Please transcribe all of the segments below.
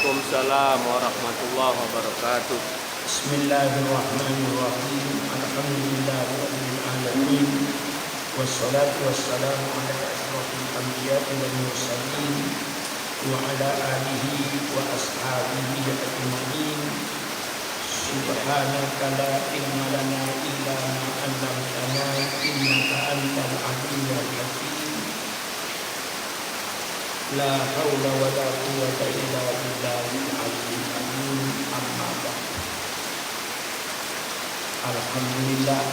Waalaikumsalam warahmatullahi wabarakatuh. Bismillahirrahmanirrahim. Alhamdulillahirabbil alamin. Wassalatu wassalamu ala asyrofil anbiya'i wal mursalin wa ala alihi wa ashabihi ajma'in. Subhanaka la ilma lana illa ma 'allamtana innaka antal alimul hakim. La haula wa la quwwata illa billahil aliyyil azim. Amma ba'd. Alhamdulillah,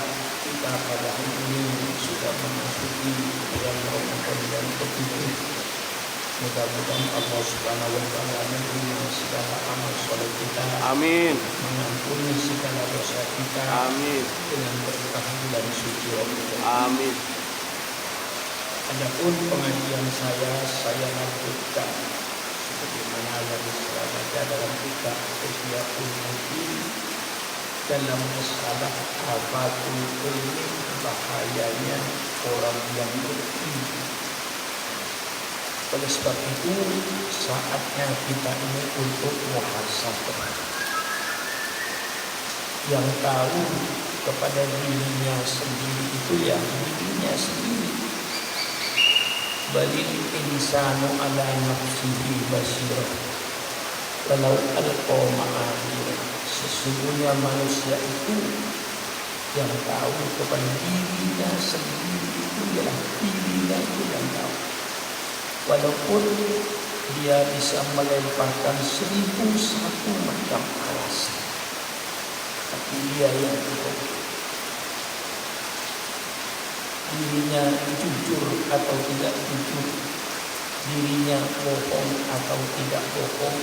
kita pada hari ini sudah memasuki bulan Ramadan yang ke-7. Mudah-mudahan Allah Subhanahu wa taala menerima segala amal saleh kita. Amin. Mengampuni segala dosa kita. Amin. Dengan berkah bulan suci Ramadan. Amin. Adapun pengajian saya lanjutkan sebagaimana yang telah baca dalam kitab Ihyaul Mudin dalam masalah afatul ilmi, bahayanya orang yang berilmu. Oleh sebab itu saatnya kita ini untuk muhasabah. Yang tahu kepada dirinya sendiri itu ya dirinya sendiri. Balil insanu ala nafsihi basirah walau alqa ma'adiyah. Sesungguhnya manusia itu yang tahu kepada dirinya sendiri itu ya dirinya itu yang tahu. Walaupun dia bisa melemparkan 1001 macam alasan, tapi dia yang tahu dirinya jujur atau tidak jujur, dirinya bohong atau tidak bohong,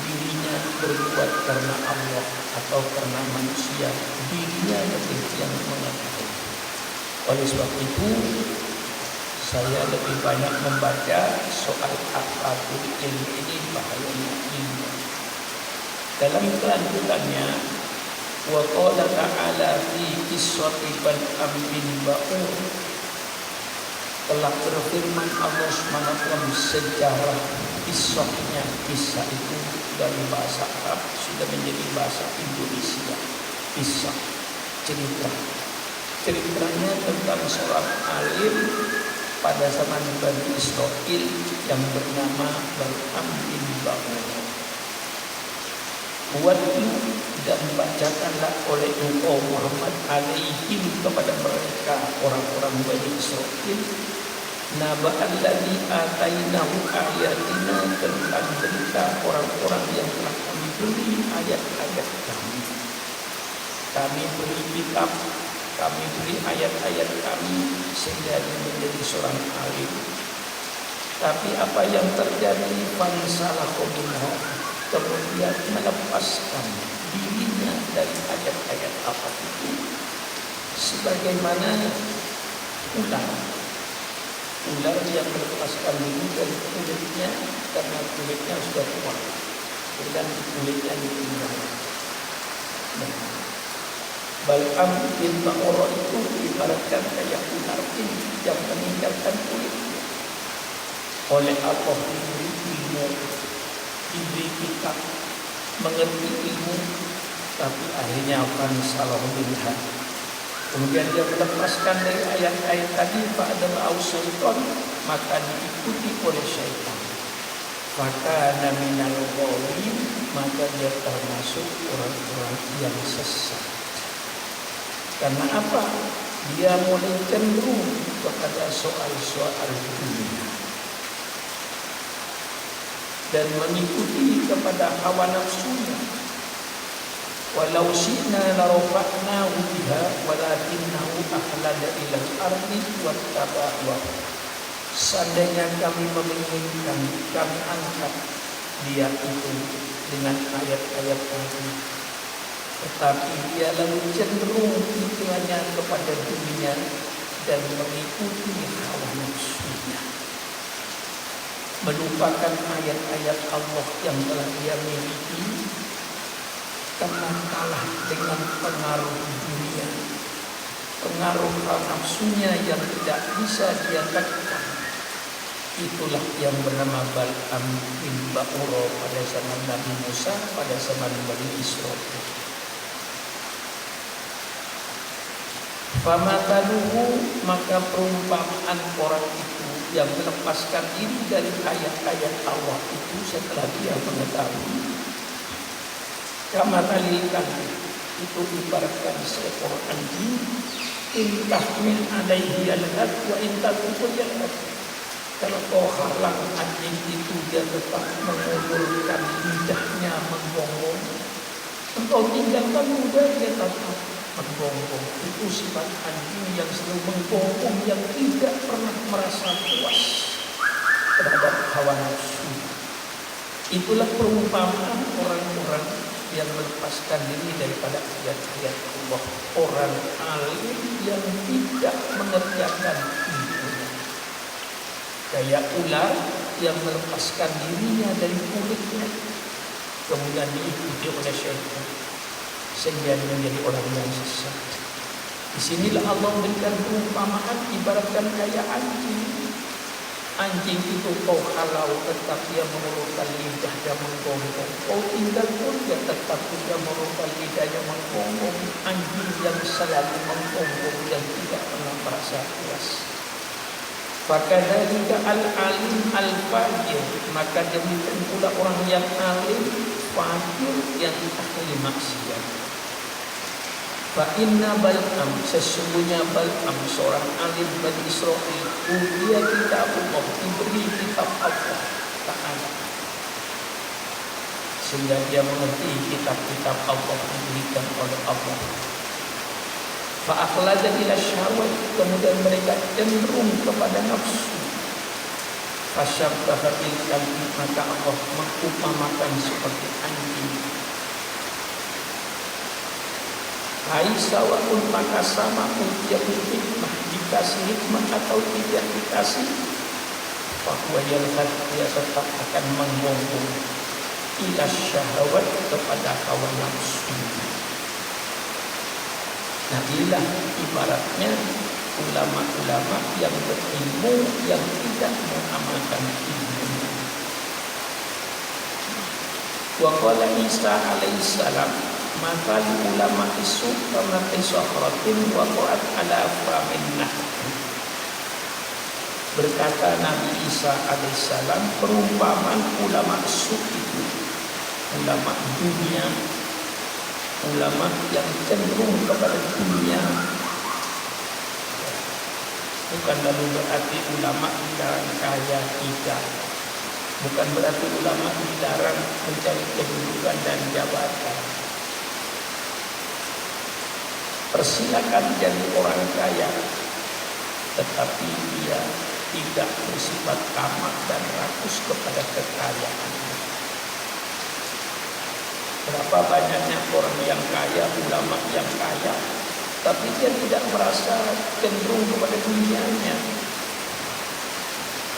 dirinya berbuat karena Allah atau karena manusia, dirinya yang mengetahui. Oleh sebab itu saya lebih banyak membaca soal afatul ilmi ini, bahayanya ilmu. Dalam kelanjutannya, wa qala ta'ala fi qissati Bal'am bin Ba'ur, telah berfirman Allah SWT sejarah kisahnya. Kisah itu dari bahasa Arab sudah menjadi bahasa Indonesia. Kisah, cerita. Ceritanya tentang seorang alim pada zaman Bani Israil yang bernama Bal'am bin Ba'ur. Buatlah dan bacakanlah oleh engkau Muhammad alaihim kepada mereka orang-orang Bani Israil naba'alladzi atainahu ayatina, tentang berita orang-orang yang telah kami beri ayat-ayat kami. Kami beri kitab, kami beri ayat-ayat kami sehingga dia menjadi seorang alim. Tapi apa yang terjadi? Fansalakha minha, kemudian melepaskan dirinya dari ayat-ayat apa itu, sebagaimana ular yang melepaskan diri dari kulitnya karena kulitnya sudah tua, dan kulitnya ditinggal. Bal'am bin Ba'ur itu ibaratkan kayak ular ini yang meninggalkan kulitnya. Oleh Allah diberi ilmu, diberi kitab, mengerti ilmu, tapi akhirnya salah minha. Kemudian dia melepaskan dari ayat-ayat tadi, fa'adama syaitan, maka diikuti oleh syaitan. Maka naminal ghawin, maka dia termasuk orang-orang yang sesat. Karena apa? Dia mulai cenderung kepada soal-soal dunia dan mengikuti kepada hawa nafsunya. Walau syi'na larafa'nahu biha walakinnahu akhlada ilal ardi wattaba'a hawahu. Seandainya kami menginginkan, kami angkat dia itu dengan ayat-ayat tadi, tetapi dia lalu cenderung pikirannya kepada dunia dan mengikuti hawa nafsunya, melupakan ayat-ayat Allah yang telah dia miliki karena kalah dengan pengaruh dunia, pengaruh hawa nafsunya yang tidak bisa dia tekan. Itulah yang bernama Bal'am bin Ba'ura pada zaman Nabi Musa, pada zaman Bani Israil. Famataluhu, maka perumpamaan orang itu yang melepaskan diri dari ayat-ayat Allah itu setelah dia mengetahui, kamatalil kalbi, itu ibaratkan seekor anjing, in tahmil alaihi yalhad wa in tatruku yalhad. Kalau kau halang anjing itu, dia tetap mengulurkan lidahnya menggonggong. Engkau tinggalkan mudah, dia tetap menggonggong. Itu sifat anjing yang selalu menggonggong, yang tidak pernah merasa puas terhadap hawa nafsu. Itulah perumpamaan orang-orang yang melepaskan diri daripada ayat-ayat Allah. Orang alim yang tidak mengerjakan ilmunya. Kayak ular yang melepaskan dirinya dari kulitnya, kemudian diikuti oleh syaitan sehingga dia menjadi orang yang sesat. Disinilah Allah memberikan perumpamaan ibaratkan kayak anjing. Anjing itu kau halau tetap dia mengulurkan lidah dan menggonggong. Kau tinggal pun dia tetap dia mengulurkan lidahnya menggonggong. Anjing yang selalu menggonggong dan tidak pernah merasa puas. Fakadzalika al-alim al-fajir, maka demikian pula orang yang alim fajir yang ahli maksiat. Fa inna Bal'am, sesungguhnya Bal'am seorang alim Bani Israil, dia kitab Allah, diberi kitab Allah Ta'ala, sehingga dia mengerti kitab-kitab Allah diberikan oleh Allah. Fa'akhlada ila syahwat, kemudian mereka cenderung kepada nafsu. Fasyabbaha bil kalbi, maka Allah mengumpamakan seperti anjing. Hai sawa'un, maka sama utiyatul hikmah, dikasih hikmah atau tidak dikasih, fahuwa yalhad, dia tetap akan menggonggong ila syahwat, kepada hawa nafsu. Nah, inilah ibaratnya ulama-ulama yang berilmu yang tidak mengamalkan ilmunya. Wa qala Isa alaihissalam, maka ulama isu karena isyakratin wa qa'at ala faminah. Berkata Nabi Isa alaihissalam, perumpamaan ulama isu itu ulama dunia, ulama yang cenderung kepada dunia. Bukan lalu berarti ulama dilarang kaya tidak. Bukan berarti ulama dilarang mencari kedudukan dan jabatan. Persilakan jadi orang kaya, tetapi dia tidak bersifat tamak dan rakus kepada kekayaannya. Berapa banyaknya orang yang kaya, ulama yang kaya, tapi dia tidak merasa cenderung kepada dunianya.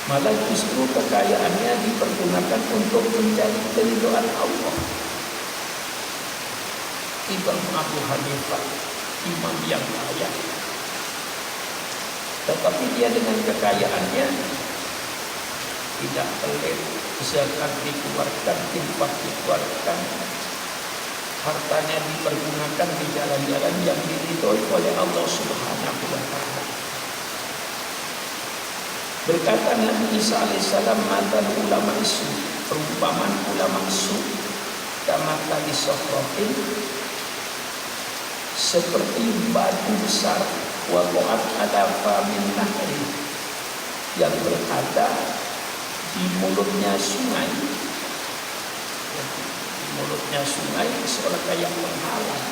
Malah justru kekayaannya dipergunakan untuk mencari keridhaan Allah. Imam Abu Hanifah, imam yang kaya, tetapi dia dengan kekayaannya tidak pelit, zakat dikeluarkan, infak dikeluarkan, hartanya dipergunakan di jalan-jalan yang diridhoi oleh Allah Subhanahu wa Ta'ala. Berkata Nabi Isa alaihissalam, matan ulama isu, perumpamaan ulama isu, kama tali sofrotin, seperti batu besar, waqa'at ala famin nahri, yang berada di mulutnya sungai. Mulutnya sungai seolah kayak menghalang.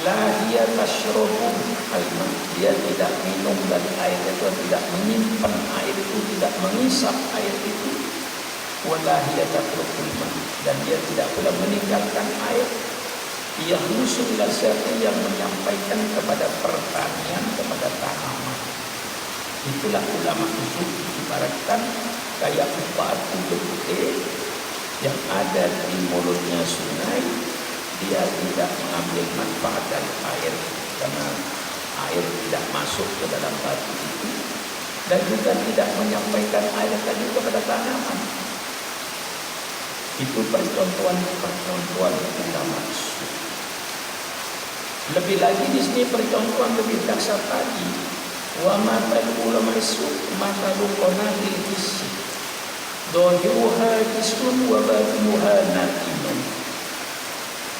La dia tashrobu alma, dia tidak minum dari air itu, tidak menyimpan air itu, tidak mengisap air itu. Wala hiya tatrukul ma, dan dia tidak pula meninggalkan air. Ia khusus yang menyampaikan kepada pertanian, kepada tanaman. Itulah ulama itu ibaratkan kayak batu gede yang ada di mulutnya sungai. Dia tidak mengambil manfaat dari air karena air tidak masuk ke dalam batu itu. dan juga tidak menyampaikan air tadi kepada tanaman. Itu percontohan ulama su. Lebih lagi di sini percontohan lebih dasar tadi. Wa matal ulama su matalu qanadil isi. Dohiruha jisun wa batinuha natinun.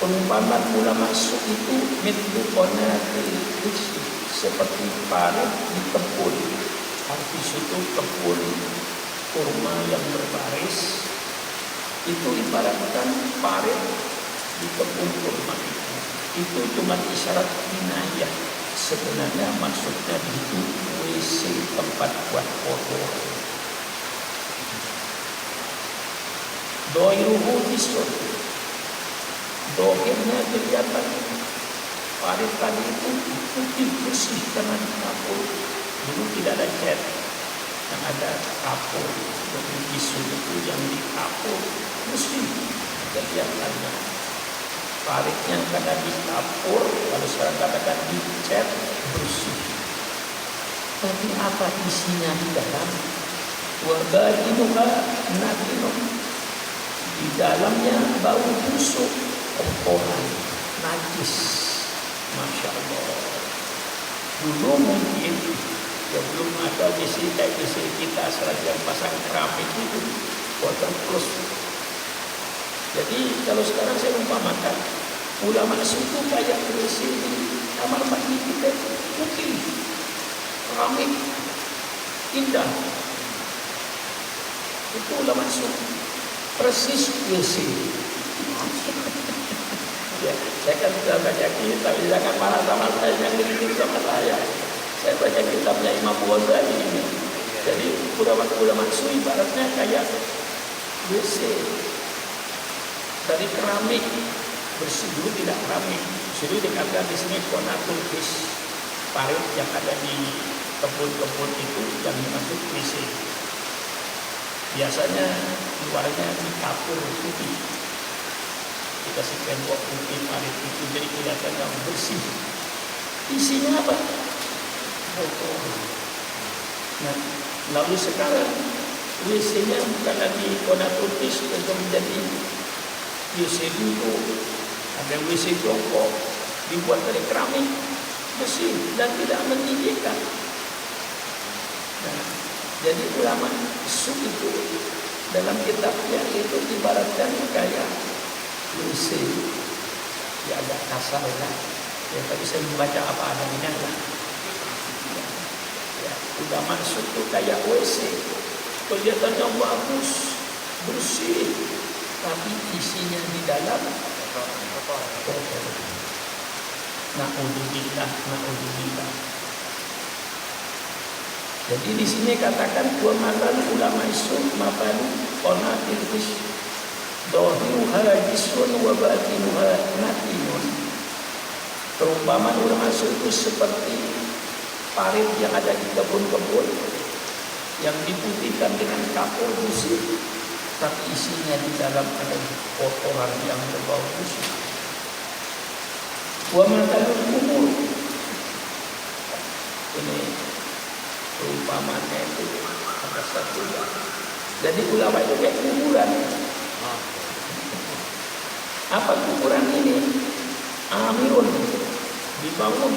Perumpamaan ulama su itu mitlu qanadil isi, seperti parit di kebun. Artis itu kebun kurma yang berbaris. Itu ibaratkan parit di kebun kurma itu cuma isyarat kinayah. Sebenarnya maksudnya itu WC, tempat buat kotor. Doiruhu jisun, dohirnya kelihatan. Parit tadi itu putih bersih karena dikapur. Dulu tidak ada cat, yang ada kapur. Jadi jisun itu yang dikapur bersih kelihatannya. Paritnya karena dikapur, kalau sekarang katakan dicat bersih. Tapi apa isinya di dalam? Wabatinuha natinun. Di dalamnya bau busuk, kotoran, najis. Masya Allah. Dulu mungkin ya belum ada WC kayak WC kita seragam pasang keramik itu waterproof. Jadi kalau sekarang saya umpamakan ulama itu kayak WC di kamar mandi kita putih, keramik, indah. Itu ulama itu persis WC. Ya, saya kan sudah baca kitab, jangan marah sama saya, jangan dikit sama saya. Saya baca kitabnya Imam Ghazali ini. Jadi ulama su ibaratnya kayak WC dari keramik, bersih. Dulu tidak keramik. Dulu dikatakan di sini konatul fis, parit yang ada di kebun-kebun itu yang dimaksud WC. Biasanya luarnya dikapur putih, dikasih tembok putih parit itu, jadi kelihatannya bersih. Isinya apa? Kotor. Nah, lalu sekarang WC-nya bukan lagi konatul-fis, tentu menjadi WC dulu. Ada WC jongkok dibuat dari keramik, bersih dan tidak menjijikkan. Nah, jadi ulama su itu dalam kitabnya itu ibaratkan kayak WC, ya agak kasar lah. Ya, tapi saya membaca apa adanya lah. Ya, ulama su itu kayak WC, kelihatannya bagus, bersih, tapi isinya di dalam kotor. Na'udzubillah. Jadi di sini katakan wa matal ulama isu mafalu qanatil fish dohiruha jisun wa batinuha natinun. Perumpamaan ulama isu itu seperti parit yang ada di kebun-kebun yang diputihkan dengan kapur bersih, tapi isinya di dalam ada kotoran yang berbau busuk. Wa matalul kubur. Ini perumpamaannya itu ada satu ya. Jadi ulama itu kayak kuburan. Apa kuburan ini? Amirun, dibangun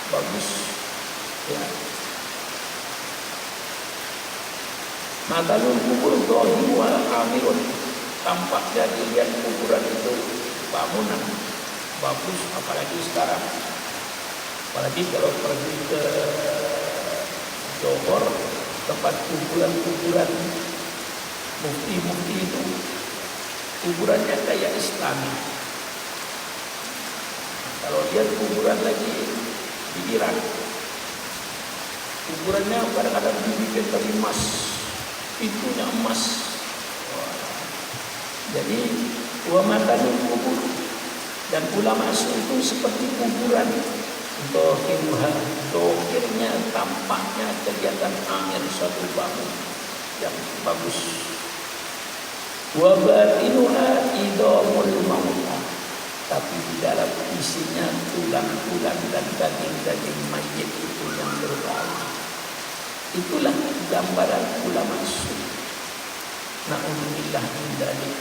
bagus ya. Matalul kubur dohi wa amirun. Tampaknya dilihat kuburan itu bangunan bagus, apalagi sekarang. Apalagi kalau pergi ke Johor, tempat kuburan mufti itu, kuburannya kayak Islami. Kalau lihat kuburan lagi di Irak, kuburannya kadang-kadang dibikin dari emas, pintunya emas. Jadi wa matanul kubur, dan ulama itu seperti kuburan. Dohirnya tampaknya kelihatan angin suatu bangun yang bagus. Wa batinuha idhamul mauta, tapi di dalam isinya tulang-tulang dan daging-daging mayit itu yang berbau. Itulah gambaran ulama sunnah. Na'udzubillah min dzalik.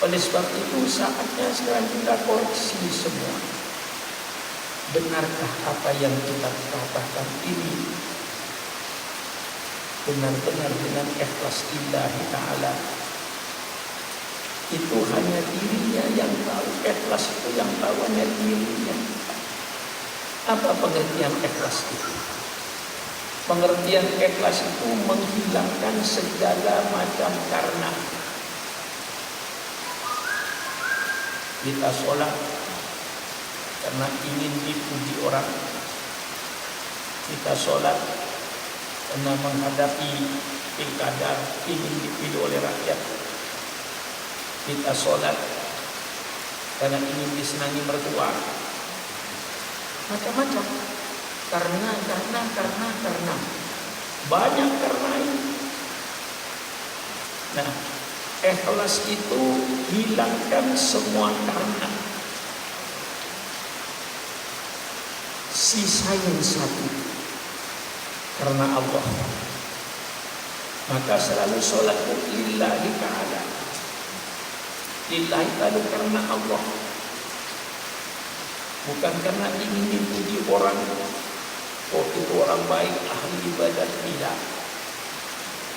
Oleh sebab itu saatnya sekarang kita koreksi semua. Benarkah apa yang kita katakan ini benar-benar dengan ikhlas lillahi ta'ala? Itu hanya dirinya yang tahu. Ikhlas itu yang tahu hanya dirinya. Apa pengertian ikhlas itu? Pengertian ikhlas itu menghilangkan segala macam karena. Kita sholat karena ingin dipuji orang. Kita sholat karena menghadapi pilkada ingin dipilih oleh rakyat. Kita sholat karena ingin disenangi mertua. Macam-macam. Karena. Banyak karena ini. Nah, ikhlas itu hilangkan semua karena. Sisain satu. Karena Allah. Maka selalu sholatku lillahi ta'ala. Lillahi ta'ala karena Allah. Bukan karena ingin dipuji orang. Oh itu orang baik, ahli ibadat. Tidak.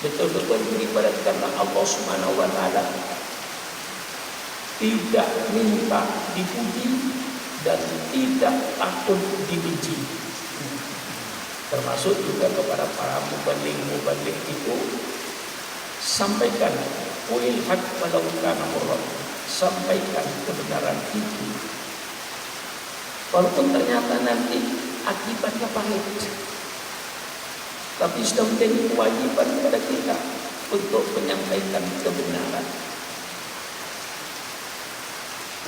Betul-betul beribadat karena Allah Subhanahu wa ta'ala. Tidak minta dipuji dan tidak takut dibenci. Termasuk juga kepada para mubaligh itu, sampaikan ulil haq walau kana murran, sampaikan kebenaran itu walaupun ternyata nanti akibatnya pahit, tapi sudah menjadi kewajiban kepada kita untuk menyampaikan kebenaran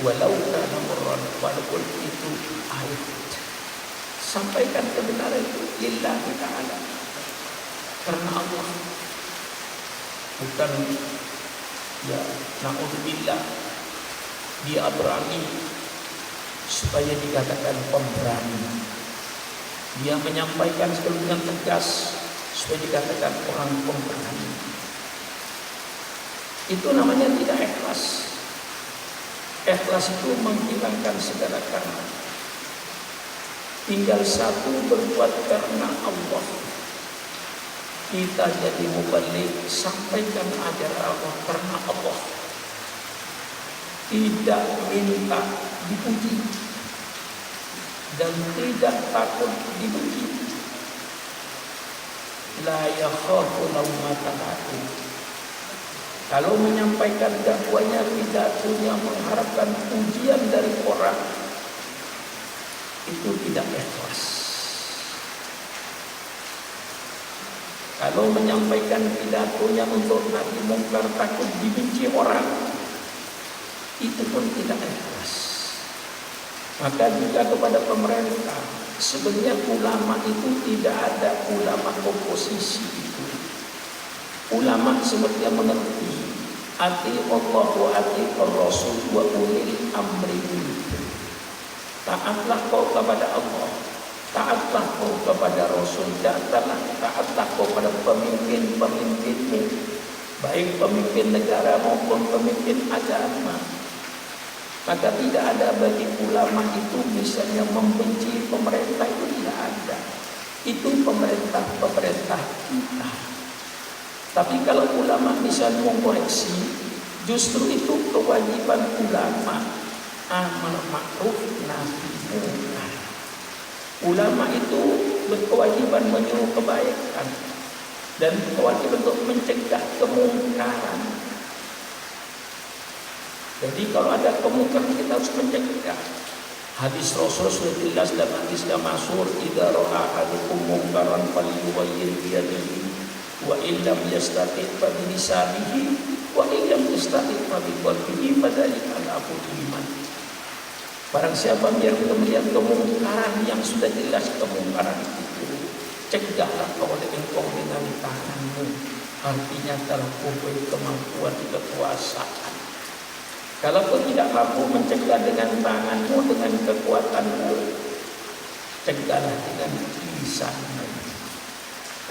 walau kana murran, walaupun itu pahit. Sampaikan kebenaran itu lillahi ta'ala karena Allah, bukan ya na'udzubillah dia berani supaya dikatakan pemberani. Dia menyampaikan dengan tegas supaya dikatakan orang pemberani. Itu namanya tidak ikhlas. Ikhlas itu menghilangkan segala karena. Tinggal satu, berbuat karena Allah. Kita jadi mubaligh, sampaikan ajaran Allah karena Allah. Tidak minta dipuji dan tidak takut dibenci. La yakhafu laumata laim. Kalau menyampaikan dakwanya pidatonya mengharapkan pujian dari orang, itu tidak ikhlas. Kalau menyampaikan pidatonya untuk nahi mungkar takut dibenci orang, itu pun tidak ikhlas. Maka juga kepada pemerintah, sebenarnya ulama itu tidak ada ulama oposisi itu. Ulama sebenarnya mengerti ati Allah wa ati Rasul wa ulil amri minkum. Taatlah kau kepada Allah, taatlah kau kepada Rasul, dan taatlah kau kepada pemimpin-pemimpinmu, baik pemimpin negara maupun pemimpin agama. Maka tidak ada bagi ulama itu misalnya membenci pemerintah, itu tidak ada. Itu pemerintah kita. Tapi kalau ulama misalnya mengkoreksi, justru itu kewajiban ulama, amar ma'ruf nahi munkar. Ulama itu berkewajiban menyuruh kebaikan dan kewajiban untuk mencegah kemungkaran. Jadi kalau ada kemungkaran kita harus mencegah. Hadis Rasul sudah jelas dan hadis sudah masyhur, idza ra'a ahadukum munkaran falyughayyir bi yadihi wa illam yastati' fa bi lisanihi wa illam yastati' fa bi qalbihi fadzalika al-afwu iman. Barang siapa yang melihat kemungkaran yang sudah jelas kemungkaran itu, cegahlah oleh engkau dengan tanganmu. Artinya terkumpul kemampuan kekuasaan. Kalau kau tidak mampu mencegah dengan tanganmu, dengan kekuatanmu, cegahlah dengan lisanmu.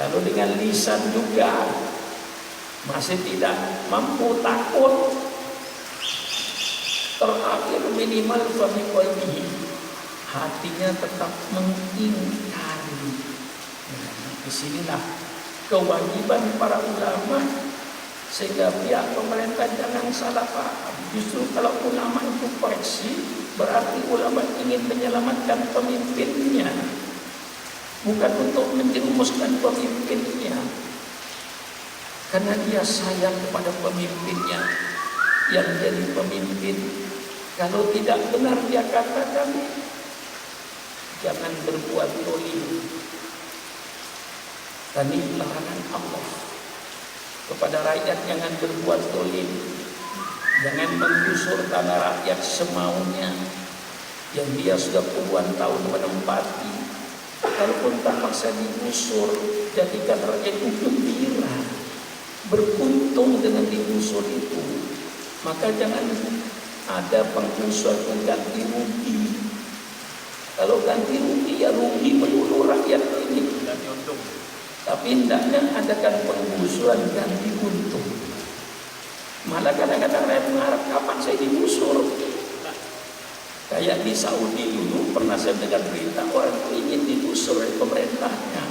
Kalau dengan lisan juga masih tidak mampu, takut, terakhir minimal fami qalbihi, hatinya tetap mengingkari. Nah, disinilah kewajiban para ulama, sehingga pihak pemerintah jangan salah paham. Justru kalau ulama itu koreksi, berarti ulama ingin menyelamatkan pemimpinnya, bukan untuk menjerumuskan pemimpinnya. Karena dia sayang kepada pemimpinnya yang jadi pemimpin. Kalau tidak benar dia katakan, jangan berbuat dolim. Dan ini larangan Allah kepada rakyat, jangan berbuat dolim, jangan menggusur tanah rakyat semaunya yang dia sudah puluhan tahun menempati. Kalaupun terpaksa digusur, jadikan rakyat itu gembira, beruntung dengan digusur itu. Maka jangan ada penggusur pengganti rugi. Kalau ganti rugi, ya rugi melulu rakyat ini. Tapi hendaknya adakan penggusuran ganti untung. Malah kadang-kadang rakyat mengharap kapan saya digusur. Kayak di Saudi dulu pernah saya dengar berita orang ingin digusur oleh pemerintahnya.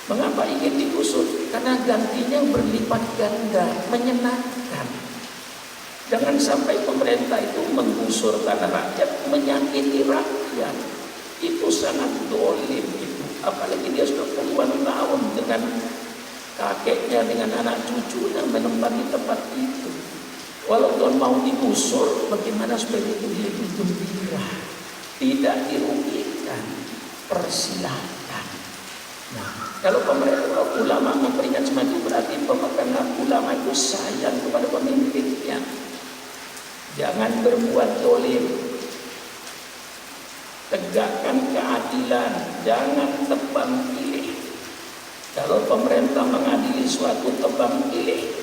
Mengapa ingin digusur? Karena gantinya berlipat ganda, menyenangkan. Jangan sampai pemerintah itu menggusur tanah rakyat, menyakiti rakyat. Itu sangat dolim itu. Apalagi dia sudah puluhan tahun dengan kakeknya, dengan anak cucunya menempati tempat itu. Walaupun mau digusur, bagaimana supaya itu dia gembira, tidak dirugikan, persilahkan. Nah, kalau pemerintah ulama memberikan semacam itu, berarti pemegang ulama itu sayang kepada pemimpinnya. Jangan berbuat dolim, tegakkan keadilan, jangan tebang pilih. Kalau pemerintah mengadili suatu, tebang pilih.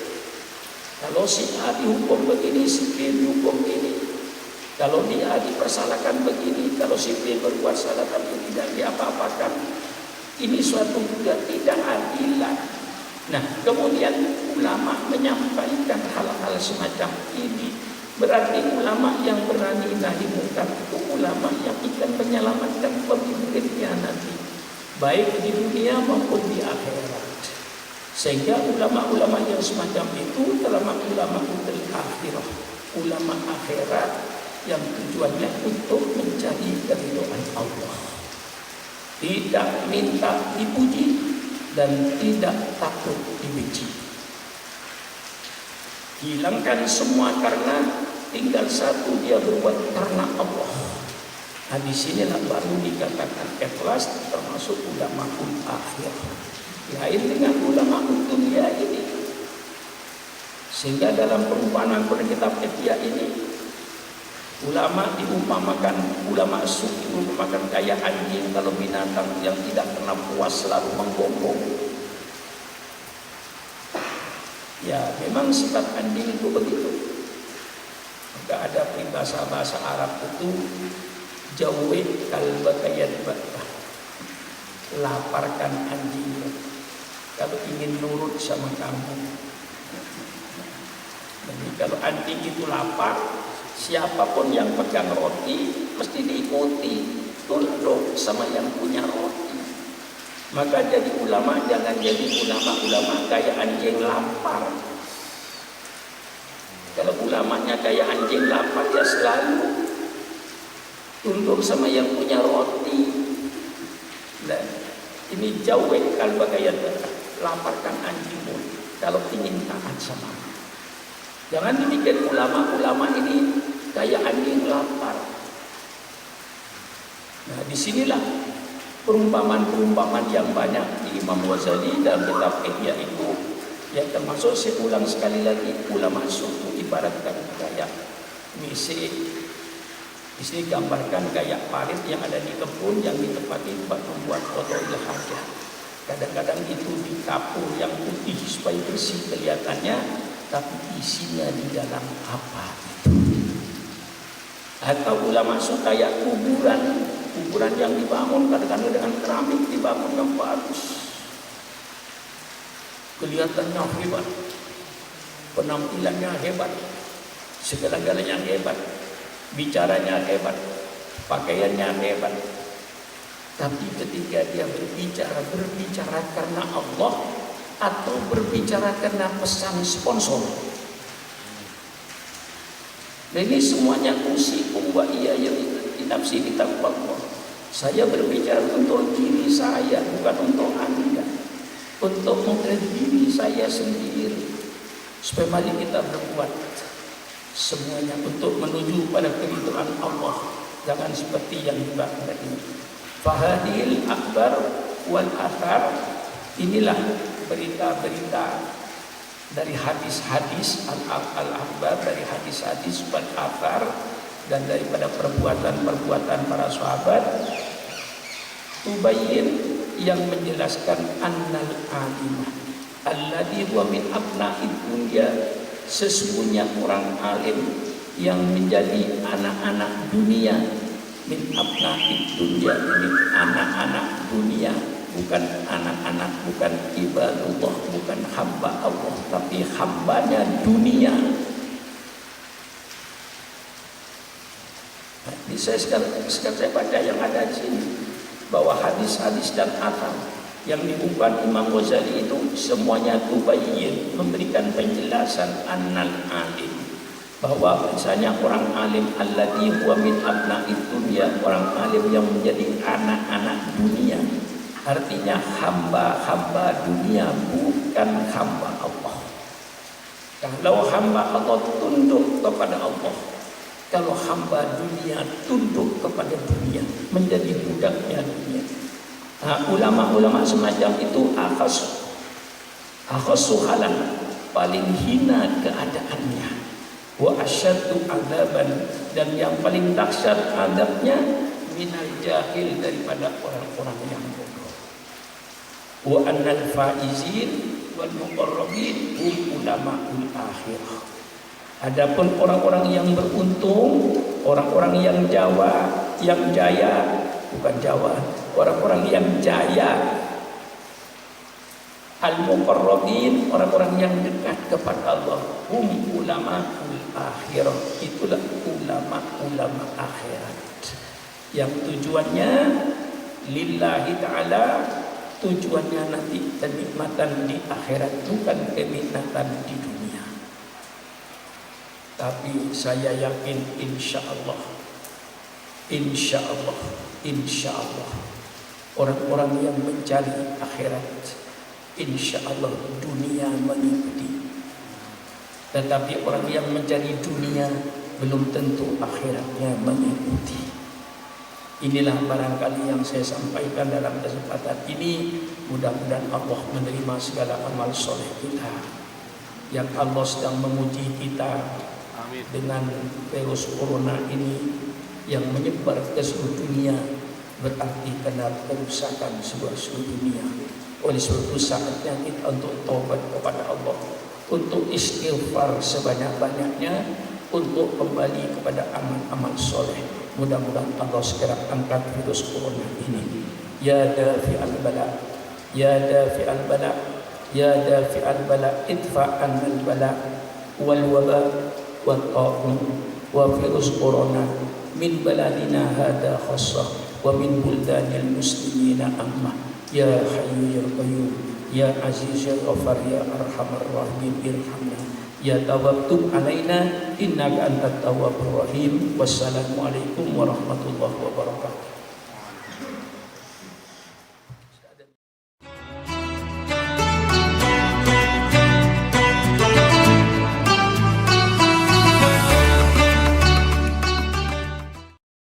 Kalau si A dihukum begini, si B dihukum ini. Kalau dia dipersalahkan begini, kalau si B berbuat salah tapi tidak diapa-apakan, ini suatu ketidakadilan. Nah, kemudian ulama menyampaikan hal-hal semacam ini. Berarti ulama yang berani nahi munkar itu ulama yang akan menyelamatkan pemimpinnya nanti, baik di dunia maupun di akhirat. Sehingga ulama-ulama yang semacam itu ulama utul akhirah, ulama akhirat yang tujuannya untuk mencari keridhaan Allah, tidak minta dipuji dan tidak takut dibenci. Hilangkan semua karena, tinggal satu, dia berbuat karena Allah. Nah, di sinilah baru dikatakan ikhlas, termasuk ulama akhirah. Lain dengan ulama dunia ini. Sehingga dalam perumpamaan kitab Ihya ini, ulama diumpamakan, ulama sufi diumpamakan kayak anjing kalau binatang yang tidak pernah puas, selalu menggonggong. Ya, memang sifat anjing itu begitu. Maka ada peribahasa bahasa Arab itu, jawid kalbaka yadbaka, laparkan anjing kalau ingin nurut sama kamu. Jadi kalau anjing itu lapar, siapapun yang pegang roti mesti diikuti, tunduk sama yang punya roti. Maka jadi ulama jangan jadi ulama kayak anjing lapar. Kalau ulamanya kayak anjing lapar, ya selalu tunduk sama yang punya roti. Nah, ini jauh kalau bagaian laparkan anjingmu kalau ingin taat sama. Jangan dibikin ulama ini kayak anjing lapar. Nah, disinilah perumpamaan yang banyak di Imam Ghazali dalam kitab Ihya itu, yang termasuk saya ulang sekali lagi, ulama suku ibaratkan kayak misi. Di sini gambarkan kayak parit yang ada di kebun yang ditempati buat membuat qada'il hajat. Kadang-kadang itu dikapur yang putih supaya bersih kelihatannya, tapi isinya di dalam apa itu? Atau ulama suka kayak kuburan Kuburan yang dibangun kadang-kadang dengan keramik dibangun yang bagus, kelihatannya hebat, penampilannya hebat, segala-galanya hebat, bicaranya hebat, pakaiannya hebat. Tapi ketika dia berbicara karena Allah atau berbicara karena pesan sponsor. Dan ini semuanya usikum wa iya yang nafsi ditaqwallah. Saya berbicara untuk diri saya, bukan untuk Anda. Untuk mengenai diri saya sendiri. Supaya mari kita berbuat semuanya untuk menuju pada keridhaan Allah. Jangan seperti yang dibahas ini. Fahadil akbar wal athar. Inilah berita-berita dari hadis-hadis al-akbar, dari hadis-hadis wal athar, dan daripada perbuatan-perbuatan para sahabat. Tubayyin, yang menjelaskan annal alimah alladhi huwa min abna'id dunya, sesungguhnya orang alim yang menjadi anak-anak dunia. Min abna'id dunya, ini anak-anak dunia, bukan anak-anak, bukan ibadullah, bukan hamba Allah, tapi hambanya dunia. Nah, sekarang saya baca yang ada di sini, bahwa hadis-hadis dan athar yang diungkapkan Imam Ghazali itu semuanya tubayyin, memberikan penjelasan annal alim, bahwa misalnya orang alim alladhi huwa min abna'id dunya, orang alim yang menjadi anak-anak dunia, artinya hamba-hamba dunia, bukan hamba Allah. Kalau hamba Allah tunduk kepada Allah, kalau hamba dunia tunduk kepada dunia, menjadi budaknya dunia. Nah, ulama-ulama semacam itu akhassu halan, paling hina keadaannya, wa asyaddu adaban, dan yang paling dahsyat adabnya, minal jahil, daripada orang-orang yang bodoh. Wa annal faizin wal muqarrabin hum ulama'ul akhirah. Adapun orang-orang yang beruntung, orang-orang yang jaya, bukan Jawa, orang-orang yang jaya, al-muqarrabin, orang-orang yang dekat kepada Allah, hum ulama'ul akhirah, itulah ulama-ulama akhirat, yang tujuannya lillahi ta'ala, tujuannya nanti kenikmatan di akhirat, bukan kenikmatan di dunia. Tapi saya yakin insya Allah orang-orang yang mencari akhirat, insya Allah dunia mengikuti. Tetapi orang yang mencari dunia belum tentu akhiratnya mengikuti. Inilah barangkali yang saya sampaikan dalam kesempatan ini. Mudah-mudahan Allah menerima segala amal soleh kita. Yang Allah sedang menguji kita dengan virus corona ini yang menyebar ke seluruh dunia, berarti kena kerusakan seluruh dunia. Oleh sebab itu saatnya kita untuk taubat kepada Allah, untuk istighfar sebanyak-banyaknya, untuk kembali kepada amal-amal soleh. Mudah-mudahan Allah segera angkat virus corona ini. Ya dafi'al bala, ya dafi'al bala, ya dafi'al bala, idfa'an al-bala wal waba wa ta'un wa virus corona min baladina hada khassah wa min buldanil muslimina amma. Ya hayyu ya qayyum, ya aziz ya ghafar, ya arhamar rahimin, irhamna. Ya tawwab tub alaina innaka antat tawwabur rahim. Wassalamualaikum warahmatullahi wabarakatuh.